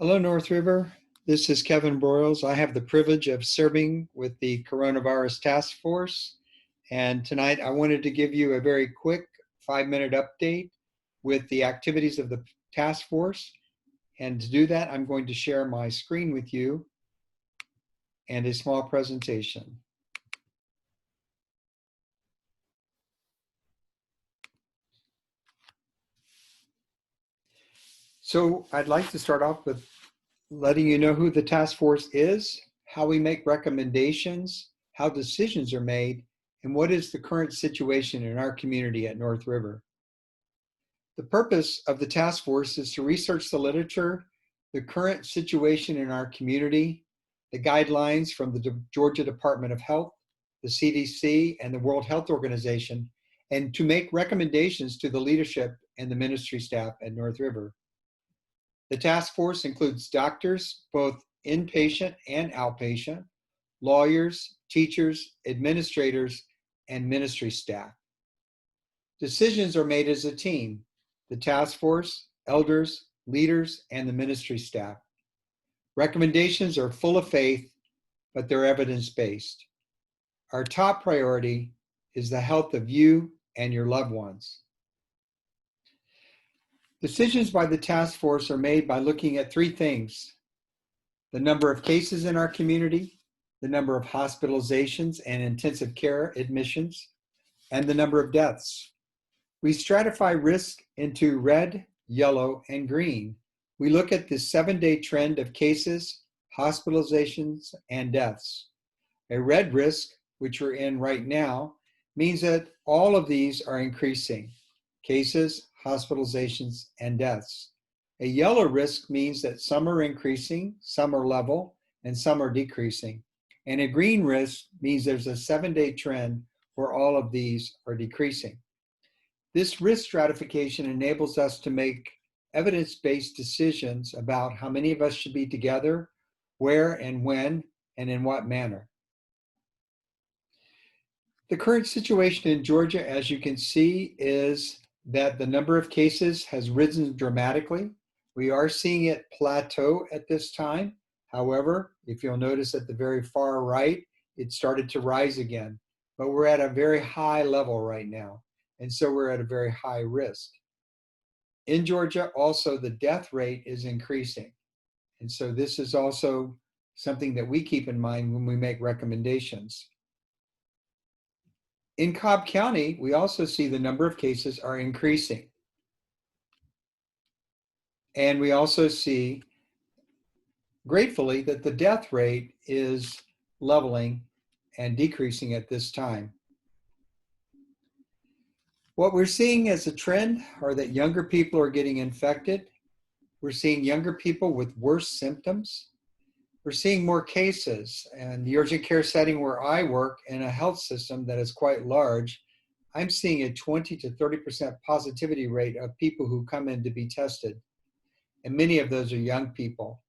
Hello, North River. This is Kevin Broyles. I have the privilege of serving with the Coronavirus Task Force. And tonight I wanted to give you a very quick 5-minute update with the activities of the task force. And to do that, I'm going to share my screen with you and a small presentation. So I'd like to start off with letting you know who the task force is, how we make recommendations, how decisions are made, and what is the current situation in our community at North River. The purpose of the task force is to research the literature, the current situation in our community, the guidelines from the Georgia Department of Health, the CDC, and the World Health Organization, and to make recommendations to the leadership and the ministry staff at North River. The task force includes doctors, both inpatient and outpatient, lawyers, teachers, administrators, and ministry staff. Decisions are made as a team: the task force, elders, leaders, and the ministry staff. Recommendations are full of faith, but they're evidence-based. Our top priority is the health of you and your loved ones. Decisions by the task force are made by looking at three things: the number of cases in our community, the number of hospitalizations and intensive care admissions, and the number of deaths. We stratify risk into red, yellow, and green. We look at the 7-day trend of cases, hospitalizations, and deaths. A red risk, which we're in right now, means that all of these are increasing: cases, hospitalizations, and deaths. A yellow risk means that some are increasing, some are level, and some are decreasing. And a green risk means there's a 7-day trend where all of these are decreasing. This risk stratification enables us to make evidence-based decisions about how many of us should be together, where and when, and in what manner. The current situation in Georgia, as you can see, is that the number of cases has risen dramatically. We are seeing it plateau at this time. However, if you'll notice at the very far right, it started to rise again. But we're at a very high level right now, and so we're at a very high risk. In Georgia, also, the death rate is increasing. And so this is also something that we keep in mind when we make recommendations. In Cobb County, we also see the number of cases are increasing. And we also see, gratefully, that the death rate is leveling and decreasing at this time. What we're seeing as a trend are that younger people are getting infected. We're seeing younger people with worse symptoms. We're seeing more cases. And the urgent care setting where I work, in a health system that is quite large, I'm seeing a 20 to 30% positivity rate of people who come in to be tested. And many of those are young people.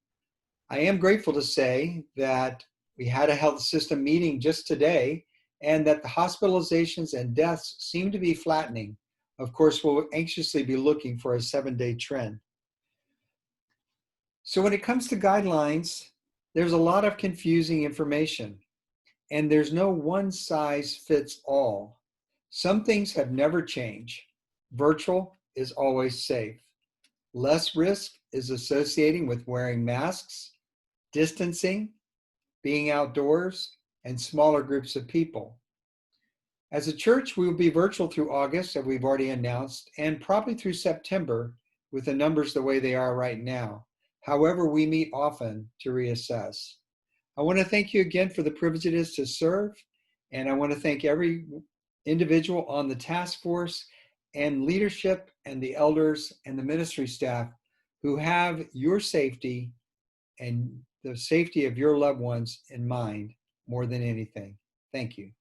I am grateful to say that we had a health system meeting just today, and that the hospitalizations and deaths seem to be flattening. Of course, we'll anxiously be looking for a 7-day trend. So when it comes to guidelines, there's a lot of confusing information, and there's no one size fits all. Some things have never changed. Virtual is always safe. Less risk is associating with wearing masks, distancing, being outdoors, and smaller groups of people. As a church, we will be virtual through August, as we've already announced, and probably through September with the numbers the way they are right now. However, we meet often to reassess. I want to thank you again for the privilege it is to serve, and I want to thank every individual on the task force and leadership and the elders and the ministry staff who have your safety and the safety of your loved ones in mind more than anything. Thank you.